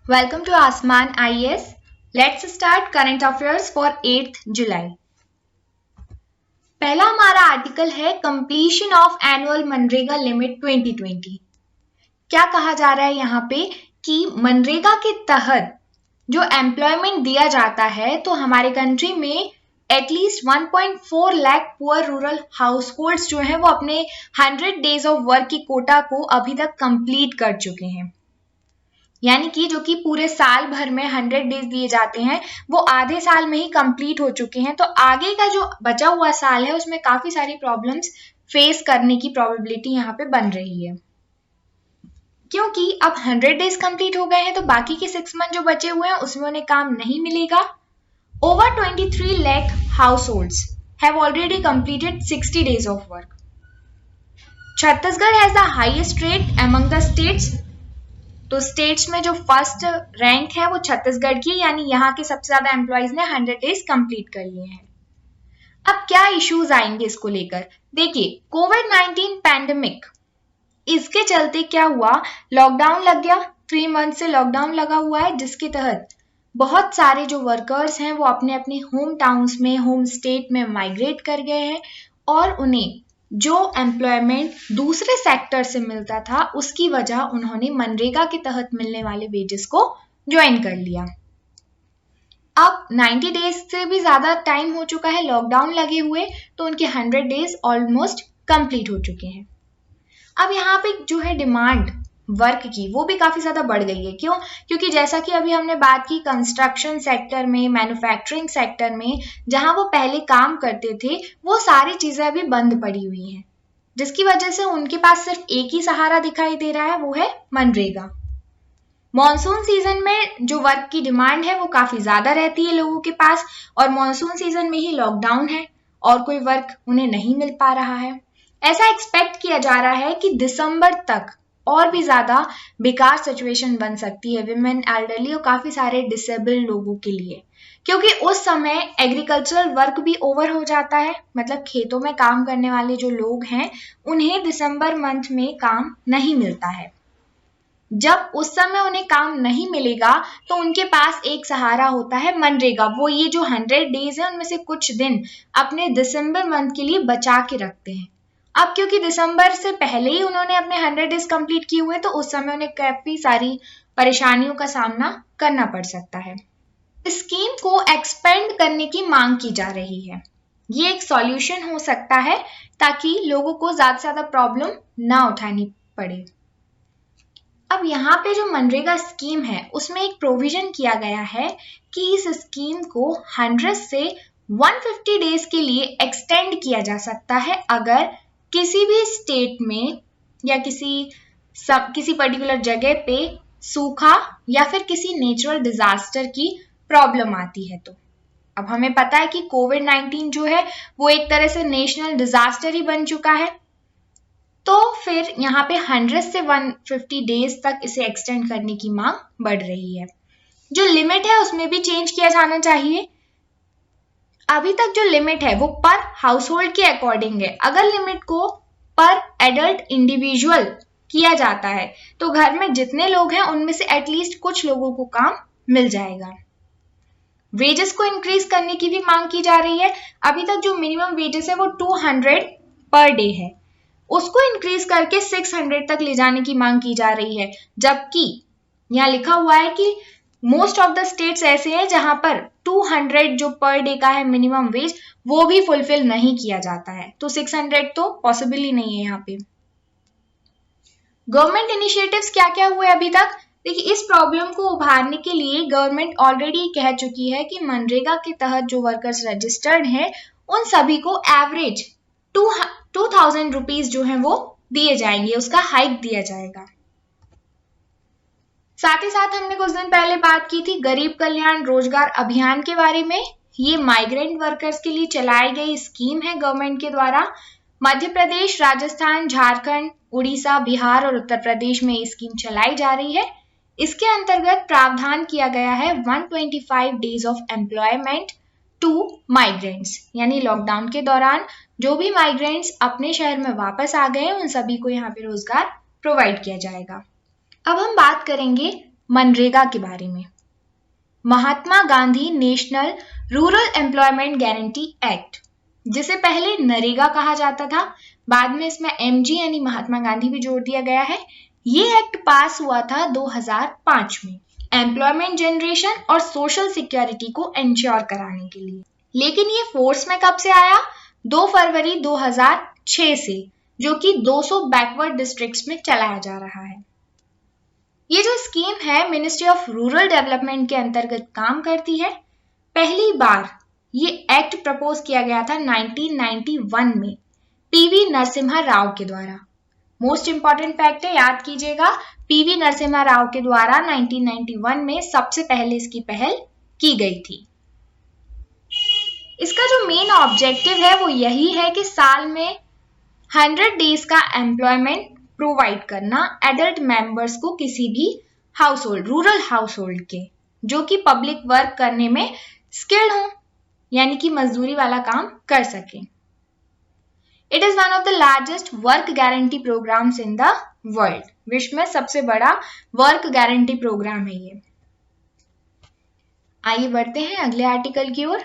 Welcome to Asman IAS. Let's start current affairs for 8th July. पहला हमारा article है completion of annual MNREGA limit 2020. क्या कहा जा रहा है यहाँ पे कि मनरेगा के तहत जो एम्प्लॉयमेंट दिया जाता है तो हमारे कंट्री में at least 1.4 lakh poor rural house holds जो हैं वो अपने 100 डेज ऑफ वर्क की कोटा को अभी तक कंप्लीट कर चुके हैं. यानी कि जो कि पूरे साल भर में 100 डेज दिए जाते हैं वो आधे साल में ही कंप्लीट हो चुके हैं. तो आगे का जो बचा हुआ साल है उसमें काफी सारी प्रॉब्लम्स फेस करने की प्रोबेबिलिटी यहाँ पे बन रही है, क्योंकि अब 100 डेज कंप्लीट हो गए हैं तो बाकी के 6 मंथ जो बचे हुए हैं उसमें उन्हें काम नहीं मिलेगा. Over 23 lakh house holds have already completed 60 days of work. Chhattisgarh has the highest rate among the states. तो स्टेट्स में जो फर्स्ट रैंक है वो छत्तीसगढ़ की, यानी यहाँ के सबसे ज्यादा एम्प्लॉयज ने 100 डेज कंप्लीट कर लिए हैं. अब क्या इश्यूज आएंगे इसको लेकर? देखिए, कोविड-19 पैंडेमिक, इसके चलते क्या हुआ, लॉकडाउन लग गया. 3 मंथ से लॉकडाउन लगा हुआ है, जिसके तहत बहुत सारे जो वर्कर्स हैं वो अपने अपने होम टाउन्स में, होम स्टेट में माइग्रेट कर गए हैं और उन्हें जो एम्प्लॉयमेंट दूसरे सेक्टर से मिलता था उसकी वजह उन्होंने मनरेगा के तहत मिलने वाले वेजेस को ज्वाइन कर लिया. अब 90 डेज से भी ज्यादा टाइम हो चुका है लॉकडाउन लगे हुए, तो उनके 100 डेज ऑलमोस्ट कंप्लीट हो चुके हैं. अब यहाँ पे जो है डिमांड वर्क की वो भी काफी ज्यादा बढ़ गई है. क्यों? क्योंकि जैसा कि अभी हमने बात की, कंस्ट्रक्शन सेक्टर में, मैन्युफैक्चरिंग सेक्टर में जहां वो पहले काम करते थे वो सारी चीजें अभी बंद पड़ी हुई हैं, जिसकी वजह से उनके पास सिर्फ एक ही सहारा दिखाई दे रहा है, वो है मनरेगा. मॉनसून सीजन में जो वर्क की डिमांड है वो काफी ज्यादा रहती है लोगों के पास, और मॉनसून सीजन में ही लॉकडाउन है और कोई वर्क उन्हें नहीं मिल पा रहा है. ऐसा एक्सपेक्ट किया जा रहा है कि दिसंबर तक और भी ज्यादा बेकार सिचुएशन बन सकती है विमेन, एल्डरली और काफी सारे डिसेबल्ड लोगों के लिए, क्योंकि उस समय एग्रीकल्चरल वर्क भी ओवर हो जाता है. मतलब खेतों में काम करने वाले जो लोग हैं उन्हें दिसंबर मंथ में काम नहीं मिलता है. जब उस समय उन्हें काम नहीं मिलेगा तो उनके पास एक सहारा होता है मनरेगा. वो ये जो 100 डेज है उनमें से कुछ दिन अपने दिसंबर मंथ के लिए बचा के रखते हैं. अब क्योंकि दिसंबर से पहले ही उन्होंने अपने 100 डेज कंप्लीट किए हुए, तो उस समय उन्हें काफी सारी परेशानियों का सामना करना पड़ सकता है. स्कीम को एक्सपेंड करने की मांग की जा रही है. ये एक सॉल्यूशन हो सकता है ताकि लोगों को ज्यादा से ज्यादा प्रॉब्लम ना उठानी पड़े. अब यहाँ पे जो मनरेगा स्कीम है उसमें एक प्रोविजन किया गया है कि इस स्कीम को 100 से 150 डेज के लिए एक्सटेंड किया जा सकता है अगर किसी भी स्टेट में या किसी पर्टिकुलर जगह पे सूखा या फिर किसी नेचुरल डिजास्टर की प्रॉब्लम आती है. तो अब हमें पता है कि कोविड-19 जो है वो एक तरह से नेशनल डिजास्टर ही बन चुका है, तो फिर यहाँ पे 100 से 150 डेज तक इसे एक्सटेंड करने की मांग बढ़ रही है. जो लिमिट है उसमें भी चेंज किया जाना चाहिए. अभी तक जो लिमिट है वो पर हाउस होल्ड के अकॉर्डिंग है. अगर लिमिट को पर एडल्ट इंडिविजुअल किया जाता है तो घर में जितने लोग हैं उनमें से एटलीस्ट कुछ लोगों को काम मिल जाएगा. वेजेस को इंक्रीज करने की भी मांग की जा रही है. अभी तक जो मिनिमम वेजेस है वो 200 पर डे है, उसको इंक्रीज करके 600 तक ले जाने की मांग की जा रही है. जबकि यहाँ लिखा हुआ है कि मोस्ट ऑफ द स्टेट्स ऐसे हैं जहां पर 200 जो पर डे का है मिनिमम वेज वो भी फुलफिल नहीं किया जाता है, तो 600 तो पॉसिबल ही नहीं है. यहाँ पे गवर्नमेंट इनिशिएटिव्स क्या क्या हुए अभी तक? देखिए, इस प्रॉब्लम को उभारने के लिए गवर्नमेंट ऑलरेडी कह चुकी है कि मनरेगा के तहत जो वर्कर्स रजिस्टर्ड हैं उन सभी को एवरेज 2000 रुपीज जो है वो दिए जाएंगे, उसका हाइक दिया जाएगा. साथ ही साथ हमने कुछ दिन पहले बात की थी गरीब कल्याण रोजगार अभियान के बारे में. ये माइग्रेंट वर्कर्स के लिए चलाई गई स्कीम है गवर्नमेंट के द्वारा. मध्य प्रदेश, राजस्थान, झारखंड, उड़ीसा, बिहार और उत्तर प्रदेश में ये स्कीम चलाई जा रही है. इसके अंतर्गत प्रावधान किया गया है 125 days of employment to migrants, यानी लॉकडाउन के दौरान जो भी माइग्रेंट्स अपने शहर में वापस आ गए उन सभी को यहाँ पे रोजगार प्रोवाइड किया जाएगा. अब हम बात करेंगे मनरेगा के बारे में। Mahatma Gandhi National Rural Employment Guarantee Act, जिसे पहले नरेगा कहा जाता था, बाद में इसमें एमजी यानी महात्मा गांधी भी जोड़ दिया गया है। ये एक्ट पास हुआ था 2005 में एम्प्लॉयमेंट जनरेशन और सोशल सिक्योरिटी को इंश्योर कराने के लिए। लेकिन ये फोर्स में कब से आया? 2 फरवरी 2006 से, जो कि 200 बैकवर्ड डिस्ट्रिक्ट्स में चलाया जा रहा है। ये जो स्कीम है मिनिस्ट्री ऑफ रूरल डेवलपमेंट के अंतर्गत काम करती है। पहली बार ये एक्ट प्रपोज किया गया था 1991 में पीवी नरसिम्हा राव के द्वारा। मोस्ट इंपॉर्टेंट फैक्ट है, याद कीजिएगा, पीवी नरसिम्हा राव के द्वारा 1991 में सबसे पहले इसकी पहल की गई थी। इसका जो मेन ऑब्जेक्टिव है वो यही है कि साल में 100 डेज का एम्प्लॉयमेंट प्रोवाइड करना एडल्ट मेंबर्स को किसी भी house hold, rural house hold के, जो कि पब्लिक वर्क करने में स्किल्ड हों, यानी कि मजदूरी वाला काम कर सकें। It is one of the largest work guarantee programs in the world. विश्व में सबसे बड़ा वर्क गारंटी प्रोग्राम है ये। आइए बढ़ते हैं अगले आर्टिकल की ओर।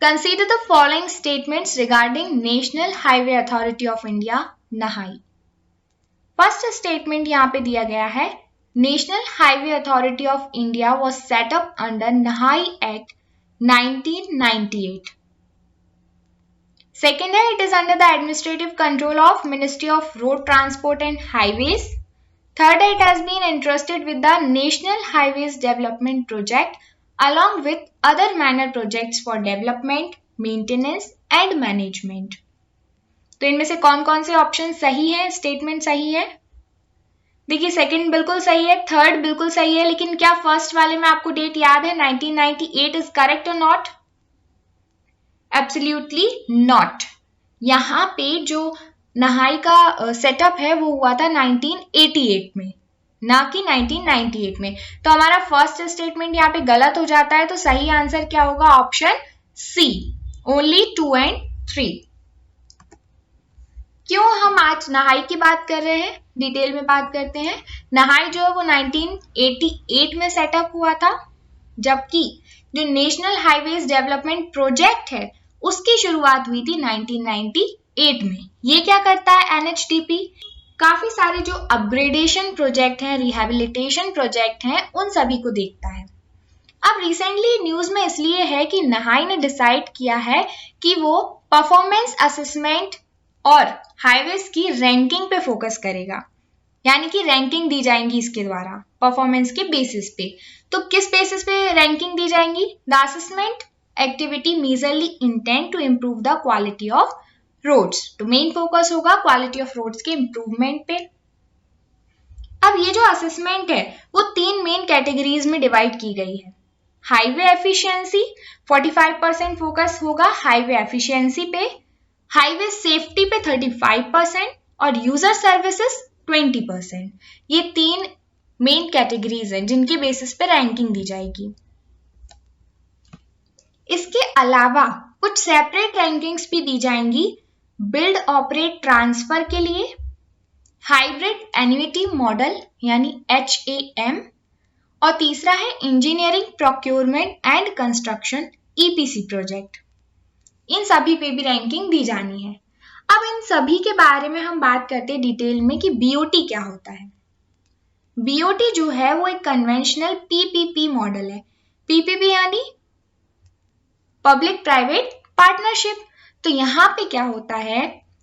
Consider the following statements regarding National Highway Authority of India NHAI. First statement यहाँ पे दिया गया है, National Highway Authority of India was set up under NHAI act 1998। Second है, it is under the administrative control of Ministry of Road Transport and Highways. Third है, it has been entrusted with the National Highways Development Project along with other minor projects for development, maintenance and management. तो इनमें से कौन कौन से option सही है, statement सही है? देखिए, सेकंड बिल्कुल सही है, थर्ड बिल्कुल सही है, लेकिन क्या फर्स्ट वाले में आपको डेट याद है? 1998 इज करेक्ट और नॉट? Absolutely not. यहाँ पे जो नहाई का सेटअप है वो हुआ था 1988 में, ना कि 1998 में। तो हमारा फर्स्ट स्टेटमेंट यहाँ पे गलत हो जाता है। तो सही आंसर क्या होगा? Option C, only 2 and 3। क्यों हम आज नहाई की बात कर रहे हैं, डिटेल में बात करते हैं। नहाई जो है वो 1988 में सेटअप हुआ था, जबकि जो नेशनल हाईवेज डेवलपमेंट प्रोजेक्ट है उसकी शुरुआत हुई थी 1998 में। ये क्या करता है? एनएचडीपी काफी सारे जो अपग्रेडेशन प्रोजेक्ट हैं, रिहैबिलिटेशन प्रोजेक्ट हैं, उन सभी को देखता है। अब रिसेंटली न्यूज में इसलिए है कि नहाई ने डिसाइड किया है कि वो परफॉर्मेंस असेसमेंट और हाईवेज की रैंकिंग पे फोकस करेगा, यानी कि रैंकिंग दी जाएंगी इसके द्वारा परफॉर्मेंस के बेसिस पे। तो किस बेसिस पे रैंकिंग दी जाएंगी? The assessment activity majorly intend to improve the quality of roads. तो मेन फोकस होगा क्वालिटी ऑफ रोड्स के इम्प्रूवमेंट पे। अब ये जो असेसमेंट है वो 3 मेन कैटेगरीज में डिवाइड की गई है। हाईवे एफिशिएंसी 45% फोकस होगा हाईवे एफिशिएंसी पे, हाईवे सेफ्टी पे 35% और यूजर सर्विसेज 20%। ये 3 मेन कैटेगरीज हैं जिनके बेसिस पे रैंकिंग दी जाएगी। इसके अलावा कुछ सेपरेट रैंकिंग्स भी दी जाएंगी बिल्ड ऑपरेट ट्रांसफर के लिए, हाइब्रिड एन्युटी मॉडल यानी HAM, और तीसरा है engineering procurement and construction EPC project. इन सभी पे भी रैंकिंग दी जानी है। अब इन सभी के बारे में हम बात करते हैं डिटेल में कि BOT क्या होता है। BOT जो है वो एक कन्वेंशनल PPP मॉडल है। PPP यानी पब्लिक प्राइवेट पार्टनरशिप। तो यहाँ पे क्या होता है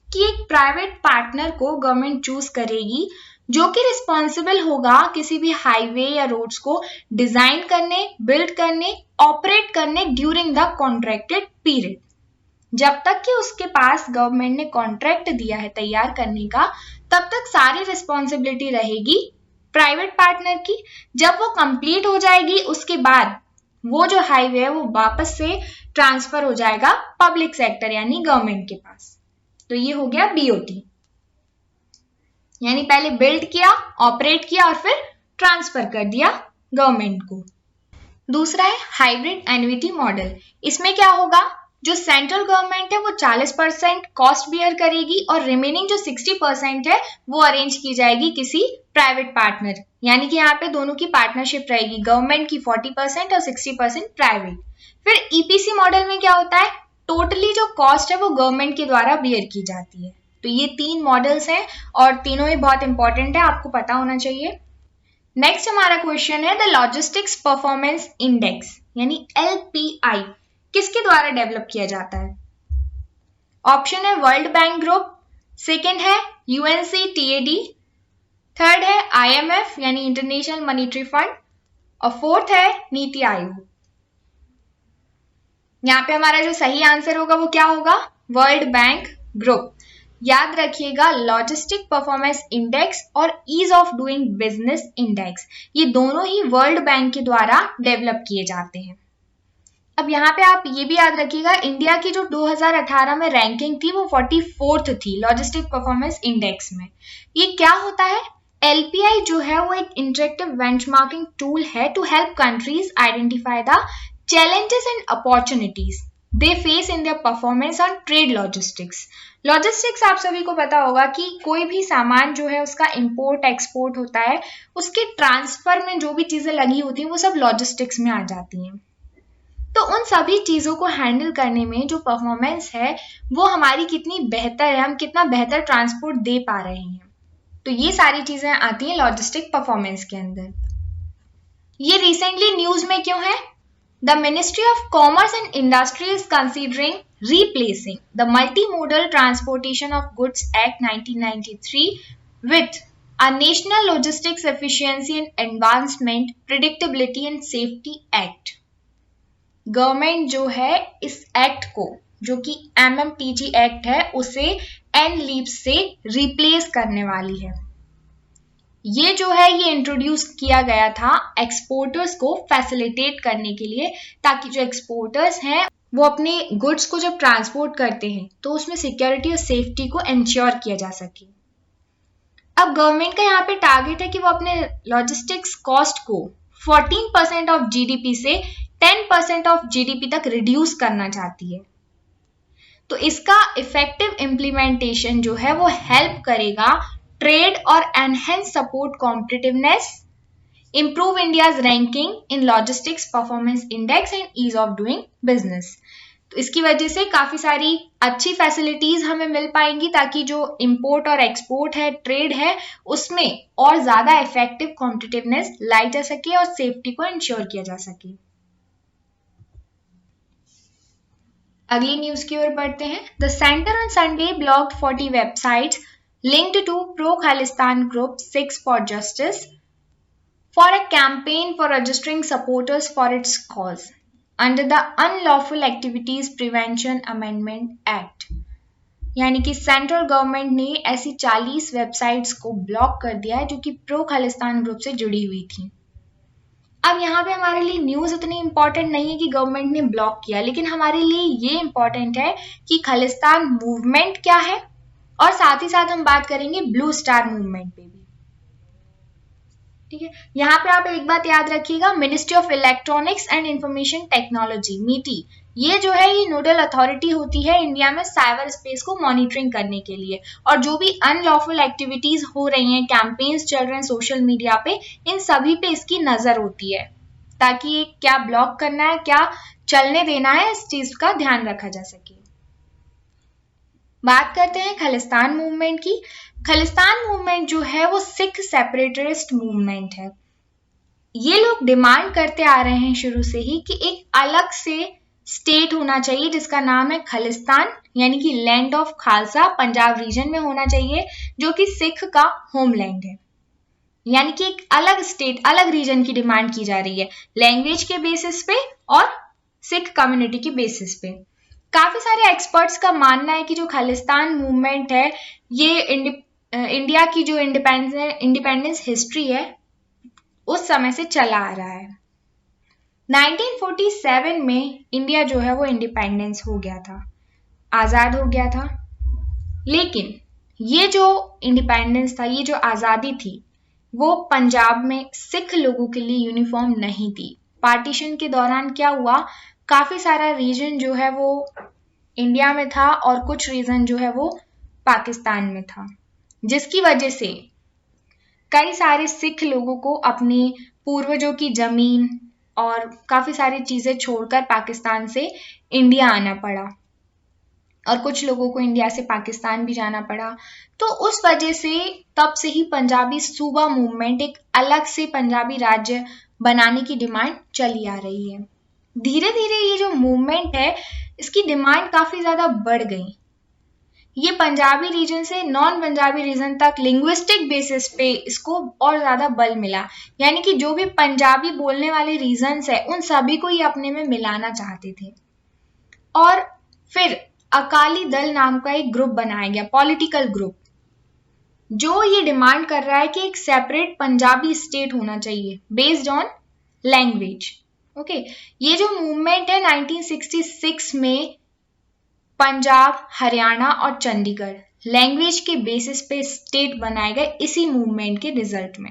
कि एक प्राइवेट पार्टनर को गवर्नमेंट चूज करेगी जो कि रिस्पॉन्सिबल होगा किसी भी हाईवे या रोड्स को डिजाइन करने, बिल्ड करने, ऑपरेट करने ड्यूरिंग द कॉन्ट्रैक्टेड पीरियड। जब तक कि उसके पास गवर्नमेंट ने कॉन्ट्रैक्ट दिया है तैयार करने का, तब तक सारी रिस्पॉन्सिबिलिटी रहेगी प्राइवेट पार्टनर की। जब वो कंप्लीट हो जाएगी उसके बाद वो जो हाईवे है वो वापस से ट्रांसफर हो जाएगा पब्लिक सेक्टर यानी गवर्नमेंट के पास। तो ये हो गया BOT, यानी पहले बिल्ड किया, ऑपरेट किया और फिर ट्रांसफर कर दिया गवर्नमेंट को। दूसरा है हाइब्रिड एन्युटी मॉडल। इसमें क्या होगा? जो सेंट्रल गवर्नमेंट है वो 40% कॉस्ट बियर करेगी और रिमेनिंग जो 60% है वो अरेंज की जाएगी किसी प्राइवेट पार्टनर, यानी कि यहाँ पे दोनों की पार्टनरशिप रहेगी, गवर्नमेंट की 40% और 60% प्राइवेट। फिर ईपीसी मॉडल में क्या होता है, टोटली जो कॉस्ट है वो गवर्नमेंट के द्वारा बियर की जाती है। तो ये 3 मॉडल्स हैं और तीनों ही बहुत इंपॉर्टेंट है, आपको पता होना चाहिए। नेक्स्ट हमारा क्वेश्चन है द लॉजिस्टिक्स परफॉर्मेंस इंडेक्स यानी LPI किसके द्वारा डेवलप किया जाता है? ऑप्शन है वर्ल्ड बैंक ग्रुप, सेकंड है UNCTAD, थर्ड है IMF यानी इंटरनेशनल मॉनेटरी फंड और फोर्थ है नीति आयोग। यहाँ पे हमारा जो सही आंसर होगा वो क्या होगा, वर्ल्ड बैंक ग्रुप। याद रखिएगा लॉजिस्टिक परफॉर्मेंस इंडेक्स और ease of doing business index ये दोनों ही वर्ल्ड बैंक के द्वारा डेवलप किए जाते हैं। अब यहाँ पे आप ये भी याद रखिएगा इंडिया की जो 2018 में रैंकिंग थी वो 44th थी लॉजिस्टिक परफॉर्मेंस इंडेक्स में। ये क्या होता है, LPI जो है वो एक इंटरेक्टिव बेंचमार्किंग टूल है to help countries identify the challenges and opportunities they face in their performance on trade logistics। Logistics आप सभी को पता होगा कि कोई भी सामान जो है उसका इंपोर्ट एक्सपोर्ट होता है, उसके ट्रांसफर में जो भी चीजें लगी होती हैं वो सब लॉजिस्टिक्स में आ जाती हैं। तो उन सभी चीजों को हैंडल करने में जो परफॉर्मेंस है वो हमारी कितनी बेहतर है, हम कितना बेहतर ट्रांसपोर्ट दे पा रहे हैं, तो ये सारी चीजें आती हैं लॉजिस्टिक परफॉर्मेंस के अंदर। ये रिसेंटली न्यूज में क्यों है? The Ministry of Commerce and Industry is considering replacing the Multimodal Transportation of Goods Act 1993 with a National Logistics Efficiency and Advancement, Predictability and Safety Act। Government जो है इस act को, जो कि MMTG एक्ट है, उसे NLEAP से replace करने वाली है। ये जो है ये इंट्रोड्यूस किया गया था एक्सपोर्टर्स को फैसिलिटेट करने के लिए, ताकि जो एक्सपोर्टर्स हैं वो अपने गुड्स को जब ट्रांसपोर्ट करते हैं तो उसमें सिक्योरिटी और सेफ्टी को इंश्योर किया जा सके। अब गवर्नमेंट का यहाँ पे टारगेट है कि वो अपने लॉजिस्टिक्स कॉस्ट को 14% ऑफ GDP से 10% ऑफ GDP तक रिड्यूस करना चाहती है। तो इसका इफेक्टिव इम्प्लीमेंटेशन जो है वो हेल्प करेगा ट्रेड और enhance support competitiveness, improve India's ranking in logistics performance index and ease of doing business। तो इसकी वजह से काफी सारी अच्छी फैसिलिटीज हमें मिल पाएंगी ताकि जो इंपोर्ट और एक्सपोर्ट है, ट्रेड है, उसमें और ज्यादा इफेक्टिव कॉम्पिटिटिवनेस लाई जा सके और सेफ्टी को इंश्योर किया जा सके। अगली न्यूज की ओर बढ़ते हैं। The centre on Sunday blocked 40 websites linked to pro-Khalistan group 6 for Justice for a campaign for registering supporters for its cause under the Unlawful Activities Prevention Amendment Act। यानी कि सेंट्रल गवर्नमेंट ने ऐसी 40 websites को block कर दिया है जो कि प्रो खालिस्तान ग्रुप से जुड़ी हुई थी। अब यहाँ पे हमारे लिए न्यूज इतनी इंपॉर्टेंट नहीं है कि गवर्नमेंट ने ब्लॉक किया, लेकिन हमारे लिए ये इंपॉर्टेंट है कि खालिस्तान मूवमेंट क्या है, और साथ ही साथ हम बात करेंगे ब्लू स्टार मूवमेंट पे भी। ठीक है, यहाँ पे आप एक बात याद रखिएगा, ministry of electronics and information technology MITI ये जो है ये नोडल अथॉरिटी होती है इंडिया में साइबर स्पेस को मॉनिटरिंग करने के लिए, और जो भी अनलॉफुल एक्टिविटीज हो रही हैं, कैंपेन्स चल रहे हैं सोशल मीडिया पे, इन सभी पे इसकी नजर होती है ताकि क्या ब्लॉक करना है, क्या चलने देना है, इस चीज का ध्यान रखा जा सके। बात करते हैं खालिस्तान मूवमेंट की। खालिस्तान मूवमेंट जो है वो सिख सेपरेटिस्ट मूवमेंट है। ये लोग डिमांड करते आ रहे हैं शुरू से ही कि एक अलग से स्टेट होना चाहिए जिसका नाम है खालिस्तान, यानी कि land of Khalsa, Punjab region में होना चाहिए, जो कि सिख का होमलैंड है। यानी कि एक अलग स्टेट, अलग रीजन की डिमांड की जा रही है, लैंग्वेज के बेसिस पे और सिख कम्युनिटी के बेसिस पे। काफी सारे एक्सपर्ट्स का मानना है कि जो खालिस्तान मूवमेंट है ये इंडिया की जो इंडिपेंडेंस हिस्ट्री है उस समय से चला आ रहा है। 1947 में इंडिया जो है वो इंडिपेंडेंस हो गया था, आजाद हो गया था, लेकिन ये जो इंडिपेंडेंस था, ये जो आजादी थी, वो पंजाब में सिख लोगों के लिए यूनिफॉर्म नहीं थी। पार्टीशन के दौरान क्या हुआ, काफी सारा रीजन जो है वो इंडिया में था और कुछ रीजन जो है वो पाकिस्तान में था, जिसकी वजह से कई सारे सिख लोगों को अपनी पूर्वजों की जमीन और काफी सारी चीजें छोड़कर पाकिस्तान से इंडिया आना पड़ा और कुछ लोगों को इंडिया से पाकिस्तान भी जाना पड़ा। तो उस वजह से तब से ही पंजाबी सूबा मूवमेंट, एक अलग से पंजाबी राज्य बनाने की डिमांड चली आ रही है। धीरे धीरे ये जो मूवमेंट है इसकी डिमांड काफी ज्यादा बढ़ गई। ये पंजाबी रीजन से नॉन पंजाबी रीजन तक लिंग्विस्टिक बेसिस पे इसको और ज्यादा बल मिला, यानी कि जो भी पंजाबी बोलने वाले रीजन्स है उन सभी को ये अपने में मिलाना चाहते थे। और फिर अकाली दल नाम का एक ग्रुप बनाया गया, पॉलिटिकल ग्रुप, जो ये डिमांड कर रहा है कि एक सेपरेट पंजाबी स्टेट होना चाहिए बेस्ड ऑन लैंग्वेज। ओके, ये जो मूवमेंट है 1966 में पंजाब, हरियाणा और चंडीगढ़ लैंग्वेज के बेसिस पे स्टेट बनाए गए इसी मूवमेंट के रिजल्ट में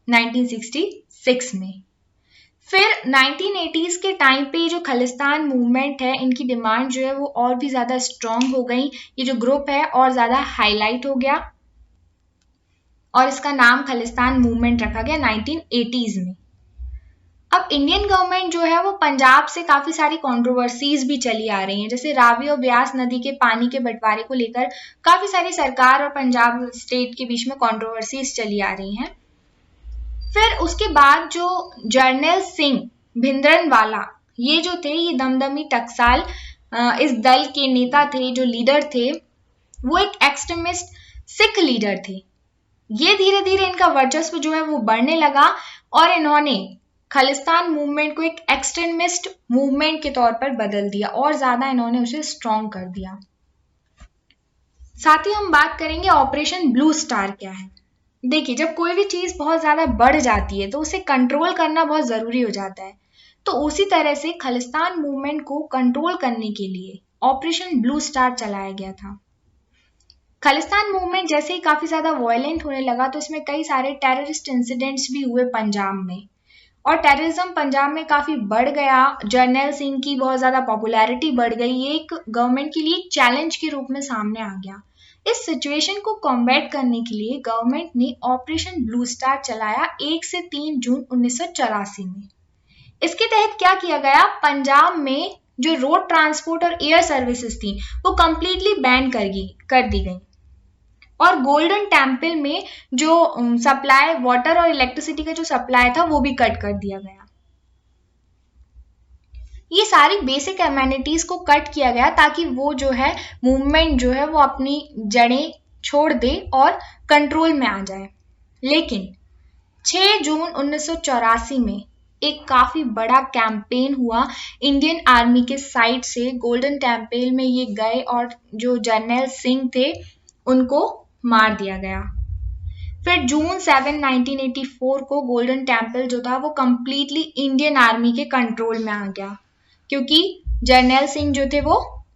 1966 में। फिर 1980s के टाइम पे जो खालिस्तान मूवमेंट है इनकी डिमांड जो है वो और भी ज्यादा स्ट्रांग हो गई। ये जो ग्रुप है और ज्यादा हाईलाइट हो गया और इसका नाम खालिस्तान मूवमेंट रखा गया 1980s में। अब इंडियन गवर्नमेंट जो है वो पंजाब से काफी सारी कंट्रोवर्सीज भी चली आ रही हैं, जैसे रावी और ब्यास नदी के पानी के बंटवारे को लेकर काफी सारी सरकार और पंजाब स्टेट के बीच में कंट्रोवर्सीज चली आ रही हैं। फिर उसके बाद जो जर्नैल सिंह भिंद्रनवाला ये जो थे, ये दमदमी टकसाल इस दल के नेता थे, जो लीडर थे वो एक एक्सट्रीमिस्ट सिख लीडर थे। ये धीरे धीरे इनका वर्चस्व जो है वो बढ़ने लगा और इन्होंने खालिस्तान मूवमेंट को एक एक्सट्रीमिस्ट मूवमेंट के तौर पर बदल दिया और ज्यादा इन्होंने उसे स्ट्रॉन्ग कर दिया। साथ ही हम बात करेंगे ऑपरेशन ब्लू स्टार क्या है। देखिए, जब कोई भी चीज बहुत ज्यादा बढ़ जाती है तो उसे कंट्रोल करना बहुत जरूरी हो जाता है। तो उसी तरह से खालिस्तान मूवमेंट को कंट्रोल करने के लिए ऑपरेशन ब्लू स्टार चलाया गया था। खालिस्तान मूवमेंट जैसे ही काफी ज्यादा वायलेंट होने लगा तो इसमें कई सारे टेररिस्ट इंसिडेंट्स भी हुए पंजाब में और टेररिज्म पंजाब में काफी बढ़ गया। जर्नैल सिंह की बहुत ज्यादा पॉपुलैरिटी बढ़ गई। ये एक गवर्नमेंट के लिए एक चैलेंज के रूप में सामने आ गया। इस सिचुएशन को कॉम्बैट करने के लिए गवर्नमेंट ने ऑपरेशन ब्लू स्टार चलाया 1 से 3 जून 1984 में। इसके तहत क्या किया गया, पंजाब में जो रोड ट्रांसपोर्ट और एयर सर्विसेज थी वो कंप्लीटली बैन कर दी गई और गोल्डन टेम्पल में जो सप्लाई वाटर और इलेक्ट्रिसिटी का जो सप्लाई था वो भी कट कर दिया गया। ये सारी बेसिक एमेनिटीज को कट किया गया ताकि वो जो है मूवमेंट जो है वो अपनी जड़ें छोड़ दे और कंट्रोल में आ जाए। लेकिन 6 जून 1984 में एक काफी बड़ा कैंपेन हुआ इंडियन आर्मी के साइड से। गोल्डन टेम्पल में ये गए और जो जर्नैल सिंह थे उनको मार दिया गया। फिर जून 7, 1984 को गोल्डन टेम्पल जो था वो कंप्लीटली इंडियन आर्मी के कंट्रोल में आ गया क्योंकि जर्नैल सिंह जो थे वो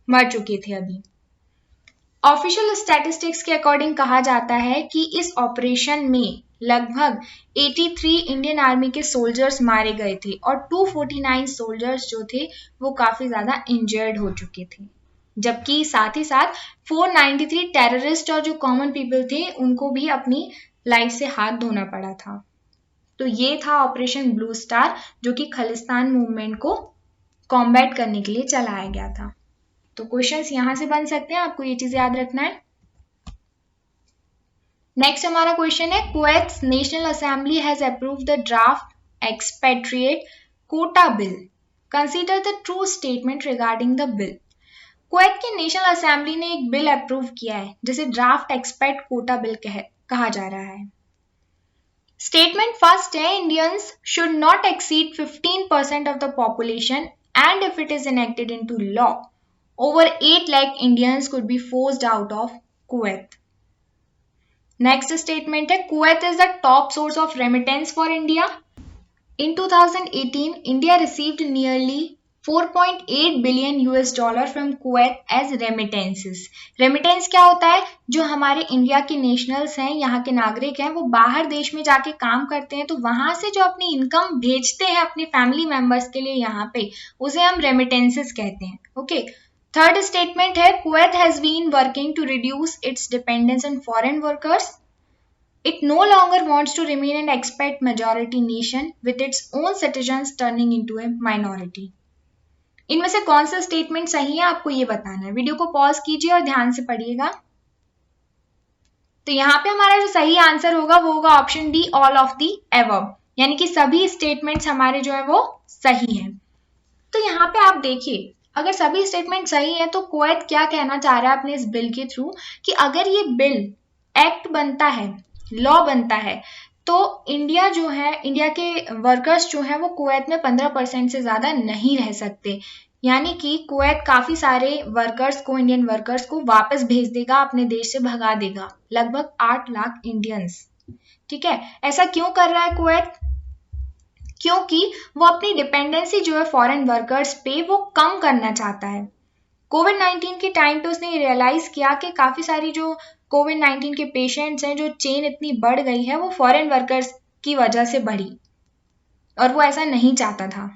मर चुके थे अभी। ऑफिशियल स्टैटिस्टिक्स के अकॉर्डिंग कहा जाता है कि इस ऑपरेशन में लगभग 83 इंडियन आर्मी के सोल्जर्स मारे गए थे और 249 सोल्जर्स जो थे वो काफी ज्यादा इंजर्ड हो चुके थे, जबकि साथ ही साथ 493 टेररिस्ट और जो कॉमन पीपल थे उनको भी अपनी लाइफ से हाथ धोना पड़ा था। तो ये था ऑपरेशन ब्लू स्टार जो कि खालिस्तान मूवमेंट को कॉम्बैट करने के लिए चलाया गया था। तो क्वेश्चंस यहां से बन सकते हैं, आपको ये चीज याद रखना है। नेक्स्ट हमारा क्वेश्चन है, Kuwait national assembly has approved the draft expatriate quota bill, consider the true statement regarding the bill. Kuwait की नेशनल असेंबली ने एक बिल अप्रूव किया है जिसे ड्राफ्ट एक्सपेट कोटा बिल कहा जा रहा है। स्टेटमेंट फर्स्ट है, Indians should not exceed 15% of the population and if it is enacted into law over 8 lakh Indians could be forced out of Kuwait. Next statement है, Kuwait is the top source of remittance for India. In 2018, India received nearly 4.8 billion US dollar from Kuwait as remittances. Remittance क्या होता है? जो हमारे India के nationals हैं, यहाँ के नागरिक हैं, वो बाहर देश में जाके काम करते हैं, तो वहां से जो अपनी इनकम भेजते हैं अपनी फैमिली मेंबर्स के लिए यहाँ पे, उसे हम रेमिटेंसेस कहते हैं। ओके, थर्ड स्टेटमेंट है Kuwait has been working to reduce its dependence on foreign workers. It no longer wants to remain an expat majority nation with its own citizens turning into a minority. इनमें से कौन सा statement सही है आपको ये बताना है। वीडियो को पॉज कीजिए और ध्यान से पढ़िएगा। तो यहाँ पे हमारा जो सही आंसर होगा वो होगा option D, all of the above, यानी कि सभी स्टेटमेंट्स हमारे जो है वो सही हैं। तो यहाँ पे आप देखिए, अगर सभी स्टेटमेंट सही है तो कुवैत क्या कहना चाह रहा है अपने इस बिल के थ्रू कि अगर ये बिल एक्ट बनता है, लॉ बनता है, तो इंडिया जो है, इंडिया के वर्कर्स जो है वो कुवैत में 15% से ज्यादा नहीं रह सकते, यानी कि कुवैत काफी सारे वर्कर्स को, इंडियन वर्कर्स को वापस भेज देगा, अपने देश से भगा देगा, लगभग 8 लाख इंडियंस। ठीक है, ऐसा क्यों कर रहा है कुवैत? क्योंकि वो अपनी डिपेंडेंसी जो है फॉरेन वर्कर्स पे वो कम करना चाहता है। कोविड-19 के टाइम पे उसने रियलाइज किया कि काफी सारी जो कोविड-19 के पेशेंट्स हैं, जो चेन इतनी बढ़ गई है, वो फॉरेन वर्कर्स की वजह से बढ़ी और वो ऐसा नहीं चाहता था।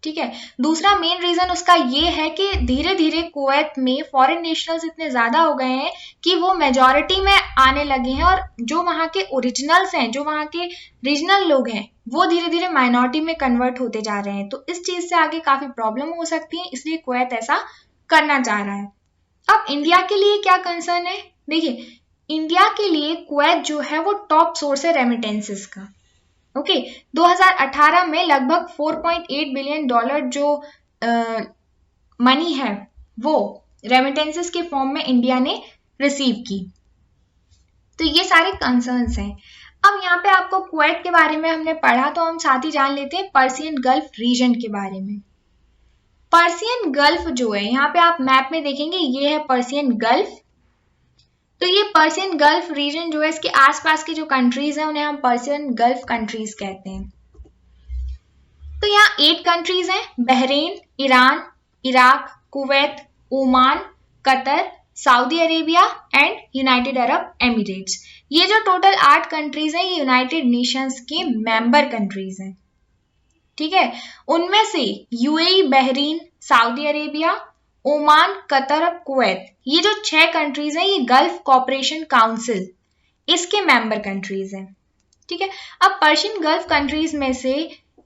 ठीक है, दूसरा मेन रीजन उसका ये है कि धीरे धीरे कुवैत में फॉरेन नेशनल्स इतने ज्यादा हो गए हैं कि वो मेजॉरिटी में आने लगे हैं और जो वहाँ के ओरिजिनल्स हैं, जो वहाँ के रीजनल लोग हैं, वो धीरे धीरे माइनॉरिटी में कन्वर्ट होते जा रहे हैं। तो इस चीज से आगे काफी प्रॉब्लम हो सकती है, इसलिए कुवैत ऐसा करना चाह रहा है। अब इंडिया के लिए क्या कंसर्न है? देखिए, इंडिया के लिए कुवैत जो है वो टॉप सोर्स है रेमिटेंसेस का। ओके, 2018 में लगभग 4.8 बिलियन डॉलर जो मनी है वो रेमिटेंसेस के फॉर्म में इंडिया ने रिसीव की। तो ये सारे कंसर्न्स हैं। अब यहाँ पे आपको कुवैत के बारे में हमने पढ़ा, तो हम साथ ही जान लेते हैं पर्सियन गल्फ रीजन के बारे में। पर्सियन गल्फ जो है, यहाँ पे आप मैप में देखेंगे, ये है पर्सियन गल्फ। तो ये पर्सियन गल्फ रीजन जो है, इसके आसपास की जो कंट्रीज हैं उन्हें हम पर्सियन गल्फ कंट्रीज कहते हैं। तो यहाँ 8 कंट्रीज हैं, Bahrain, Iran, Iraq, Kuwait, Oman, Qatar, Saudi Arabia and United Arab Emirates. ये जो टोटल 8 कंट्रीज हैं, ये यूनाइटेड नेशंस के मेंबर कंट्रीज हैं। ठीक है, उनमें से UAE, Bahrain, Saudi Arabia, Oman, Qatar और कुवैत, ये जो 6 कंट्रीज हैं, ये गल्फ कोऑपरेशन काउंसिल इसके मेंबर कंट्रीज हैं। ठीक है, अब पर्शियन गल्फ कंट्रीज में से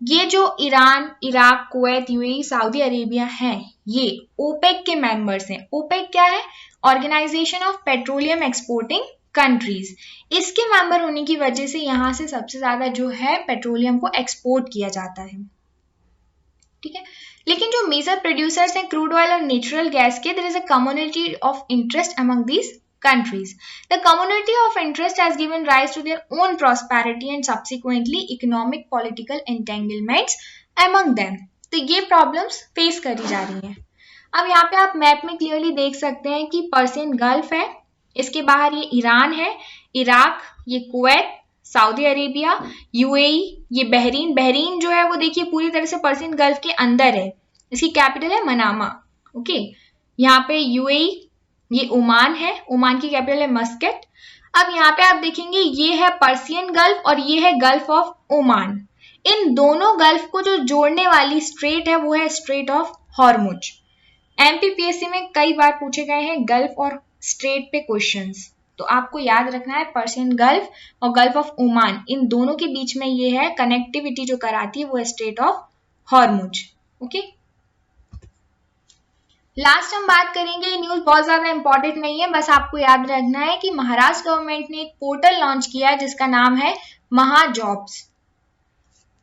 ये जो Iran, Iraq, Kuwait, UAE, Saudi Arabia हैं, ये ओपेक के मेंबर्स हैं। ओपेक क्या है? Organization of petroleum exporting countries. इसके मेंबर होने की वजह से यहाँ से सबसे ज्यादा जो है पेट्रोलियम को एक्सपोर्ट किया जाता है। ठीक है, लेकिन जो मेजर प्रोड्यूसर्स हैं क्रूड ऑयल और नेचुरल गैस के, there is a community of interest among these countries. The community of interest has given rise to their own prosperity and subsequently economic political entanglements among them. तो ये problems face करी जा रही हैं। अब यहाँ पे आप मैप में क्लियरली देख सकते हैं कि पर्सियन गल्फ है, इसके बाहर ये ईरान है, इराक, ये कुवैत, सऊदी अरेबिया, यूएई, ये बहरीन। बहरीन जो है वो देखिए पूरी तरह से पर्सियन गल्फ के अंदर है, इसकी कैपिटल है मनामा। ओके, यहाँ पे यूएई, ये ओमान है, ओमान की कैपिटल है मस्कट। अब यहाँ पे आप देखेंगे ये है पर्सियन गल्फ और ये है गल्फ ऑफ ओमान। इन दोनों गल्फ को जो जोड़ने वाली स्ट्रेट है वो है स्ट्रेट ऑफ हॉर्मुज। एमपीपीएससी में कई बार पूछे गए हैं गल्फ और स्ट्रेट पे क्वेश्चंस, तो आपको याद रखना है पर्सियन गल्फ और गल्फ ऑफ ओमान, इन दोनों के बीच में ये है कनेक्टिविटी जो कराती है वो है straight of Hormuz. Okay, last हम बात करेंगे, ये न्यूज बहुत ज्यादा इंपॉर्टेंट नहीं है, बस आपको याद रखना है कि महाराष्ट्र गवर्नमेंट ने एक पोर्टल लॉन्च किया है जिसका नाम है महा जॉब्स।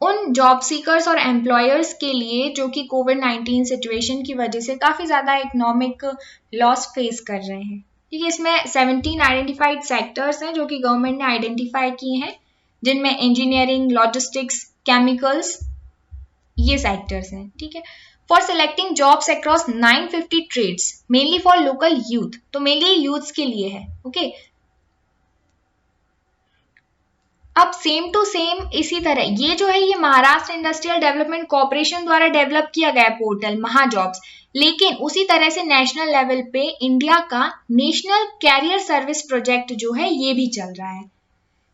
उन जॉब सीकर्स और एम्प्लॉयर्स के लिए जो कि कोविड-19 सिचुएशन की वजह से काफी ज्यादा इकोनॉमिक लॉस फेस कर रहे हैं। ठीक है, इसमें 17 आइडेंटिफाइड सेक्टर्स हैं जो कि गवर्नमेंट ने आइडेंटिफाई किए हैं, जिनमें इंजीनियरिंग, लॉजिस्टिक्स, केमिकल्स, ये सेक्टर्स हैं। ठीक है, for selecting jobs across 950 trades mainly for local youth, तो mainly youths के लिए है। ओके, अब सेम टू सेम इसी तरह ये जो है ये महाराष्ट्र इंडस्ट्रियल डेवलपमेंट कॉर्पोरेशन द्वारा डेवलप किया गया पोर्टल महाजॉब्स, लेकिन उसी तरह से नेशनल लेवल पे इंडिया का नेशनल कैरियर सर्विस प्रोजेक्ट जो है ये भी चल रहा है।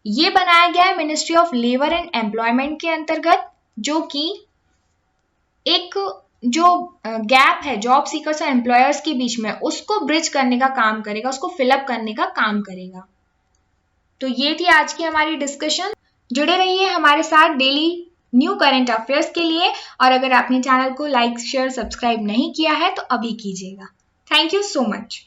ये बनाया गया है ministry of labour and employment के अंतर्गत, जो कि एक जो गैप है जॉब सीकर्स और एम्प्लॉयर्स के बीच में उसको ब्रिज करने का काम करेगा, उसको फिलअप करने का काम करेगा। तो ये थी आज की हमारी डिस्कशन। जुड़े रहिए हमारे साथ डेली न्यू करंट अफेयर्स के लिए, और अगर आपने चैनल को लाइक शेयर सब्सक्राइब नहीं किया है तो अभी कीजिएगा। Thank you so much.